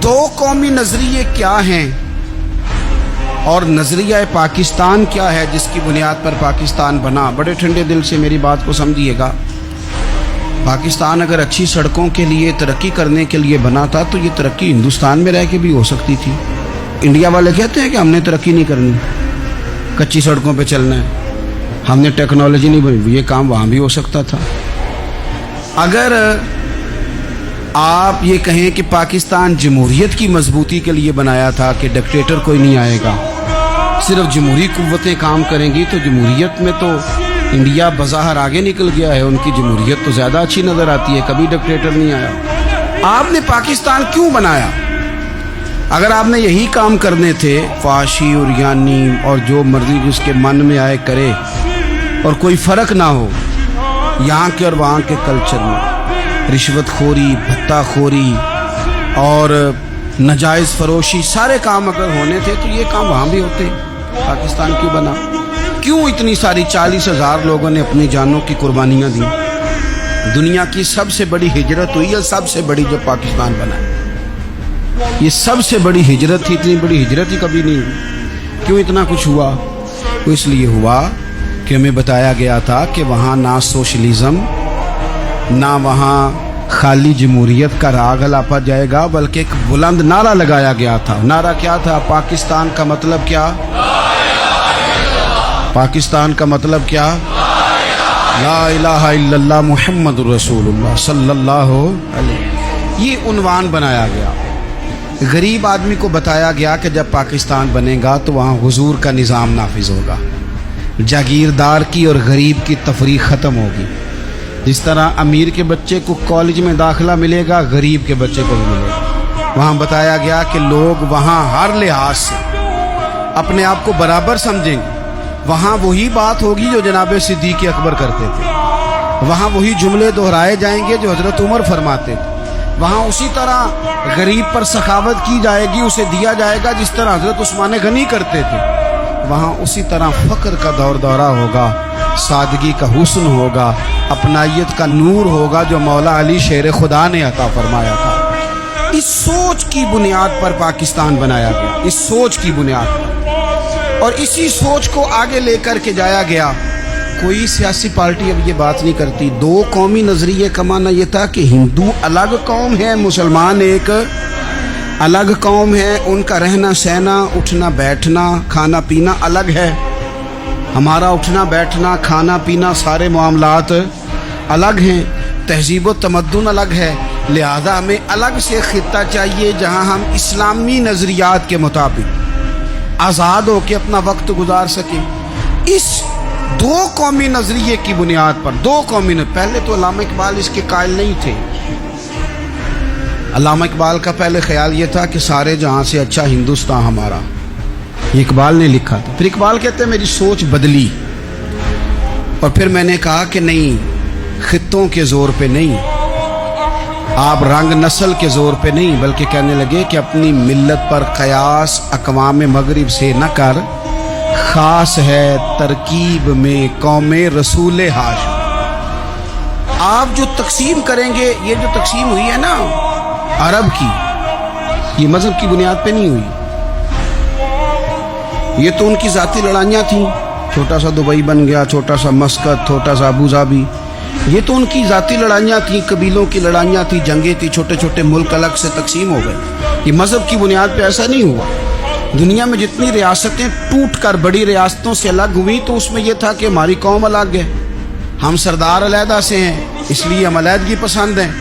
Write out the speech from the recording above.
دو قومی نظریے کیا ہیں اور نظریہ پاکستان کیا ہے جس کی بنیاد پر پاکستان بنا؟ بڑے ٹھنڈے دل سے میری بات کو سمجھیے گا۔ پاکستان اگر اچھی سڑکوں کے لیے ترقی کرنے کے لیے بنا تھا تو یہ ترقی ہندوستان میں رہ کے بھی ہو سکتی تھی۔ انڈیا والے کہتے ہیں کہ ہم نے ترقی نہیں کرنی، کچی سڑکوں پہ چلنا ہے، ہم نے ٹیکنالوجی نہیں بنی، یہ کام وہاں بھی ہو سکتا تھا۔ اگر آپ یہ کہیں کہ پاکستان جمہوریت کی مضبوطی کے لیے بنایا تھا کہ ڈکٹیٹر کوئی نہیں آئے گا، صرف جمہوری قوتیں کام کریں گی، تو جمہوریت میں تو انڈیا بظاہر آگے نکل گیا ہے، ان کی جمہوریت تو زیادہ اچھی نظر آتی ہے، کبھی ڈکٹیٹر نہیں آیا۔ آپ نے پاکستان کیوں بنایا؟ اگر آپ نے یہی کام کرنے تھے، فحاشی اور یانی اور جو مرضی جس کے من میں آئے کرے اور کوئی فرق نہ ہو یہاں کے اور وہاں کے کلچر میں، رشوت خوری، بھتہ خوری اور ناجائز فروشی، سارے کام اگر ہونے تھے تو یہ کام وہاں بھی ہوتے۔ پاکستان کیوں بنا؟ کیوں اتنی ساری 40,000 لوگوں نے اپنی جانوں کی قربانیاں دی؟ دنیا کی سب سے بڑی ہجرت ہوئی ہے، سب سے بڑی، جب پاکستان بنا۔ یہ سب سے بڑی ہجرت تھی، اتنی بڑی ہجرت ہی کبھی نہیں ہوئی۔ کیوں اتنا کچھ ہوا؟ تو اس لیے ہوا کہ ہمیں بتایا گیا تھا کہ وہاں نہ سوشلزم، نہ وہاں خالی جمہوریت کا راگ الاپا جائے گا، بلکہ ایک بلند نعرہ لگایا گیا تھا۔ نعرہ کیا تھا؟ پاکستان کا مطلب کیا؟ پاکستان کا مطلب کیا؟ لا الہ الا اللہ محمد رسول اللہ صلی اللہ علیہ۔ یہ عنوان بنایا گیا۔ غریب آدمی کو بتایا گیا کہ جب پاکستان بنے گا تو وہاں حضور کا نظام نافذ ہوگا، جاگیردار کی اور غریب کی تفریق ختم ہوگی۔ جس طرح امیر کے بچے کو کالج میں داخلہ ملے گا، غریب کے بچے کو بھی ملے گا۔ وہاں بتایا گیا کہ لوگ وہاں ہر لحاظ سے اپنے آپ کو برابر سمجھیں گے۔ وہاں وہی بات ہوگی جو جناب صدیق اکبر کرتے تھے، وہاں وہی جملے دہرائے جائیں گے جو حضرت عمر فرماتے تھے، وہاں اسی طرح غریب پر سخاوت کی جائے گی، اسے دیا جائے گا جس طرح حضرت عثمان غنی کرتے تھے، وہاں اسی طرح فقر کا دور دورہ ہوگا، سادگی کا حسن ہوگا، اپنائیت کا نور ہوگا جو مولا علی شیر خدا نے عطا فرمایا تھا۔ اس سوچ کی بنیاد پر پاکستان بنایا گیا، اس سوچ کی بنیاد پر، اور اسی سوچ کو آگے لے کر کے جایا گیا۔ کوئی سیاسی پارٹی اب یہ بات نہیں کرتی۔ دو قومی نظریے کا معنی یہ تھا کہ ہندو الگ قوم ہے، مسلمان ایک الگ قوم ہے، ان کا رہنا سہنا، اٹھنا بیٹھنا، کھانا پینا الگ ہے، ہمارا اٹھنا بیٹھنا، کھانا پینا، سارے معاملات الگ ہیں، تہذیب و تمدن الگ ہے، لہذا ہمیں الگ سے خطہ چاہیے جہاں ہم اسلامی نظریات کے مطابق آزاد ہو کے اپنا وقت گزار سکیں۔ اس دو قومی نظریے کی بنیاد پر، دو قومی پہلے تو علامہ اقبال اس کے قائل نہیں تھے۔ علامہ اقبال کا پہلے خیال یہ تھا کہ سارے جہاں سے اچھا ہندوستان ہمارا، یہ اقبال نے لکھا تھا۔ پھر اقبال کہتے ہیں میری سوچ بدلی، اور پھر میں نے کہا کہ نہیں، خطوں کے زور پہ نہیں، آپ رنگ نسل کے زور پہ نہیں، بلکہ کہنے لگے کہ اپنی ملت پر قیاس اقوام مغرب سے نہ کر، خاص ہے ترکیب میں قوم رسول ہاشم۔ آپ جو تقسیم کریں گے، یہ جو تقسیم ہوئی ہے نا عرب کی، یہ مذہب کی بنیاد پہ نہیں ہوئی، یہ تو ان کی ذاتی لڑائیاں تھیں، چھوٹا سا دبئی بن گیا، چھوٹا سا مسقط، چھوٹا سا ابوظہبی، یہ تو ان کی ذاتی لڑائیاں تھیں، قبیلوں کی لڑائیاں تھیں، جنگیں تھیں، چھوٹے چھوٹے ملک الگ سے تقسیم ہو گئے۔ یہ مذہب کی بنیاد پہ ایسا نہیں ہوا۔ دنیا میں جتنی ریاستیں ٹوٹ کر بڑی ریاستوں سے الگ ہوئی تو اس میں یہ تھا کہ ہماری قوم الگ ہے، ہم سردار علیحدہ سے ہیں، اس لیے ہم علیحدگی پسند ہیں۔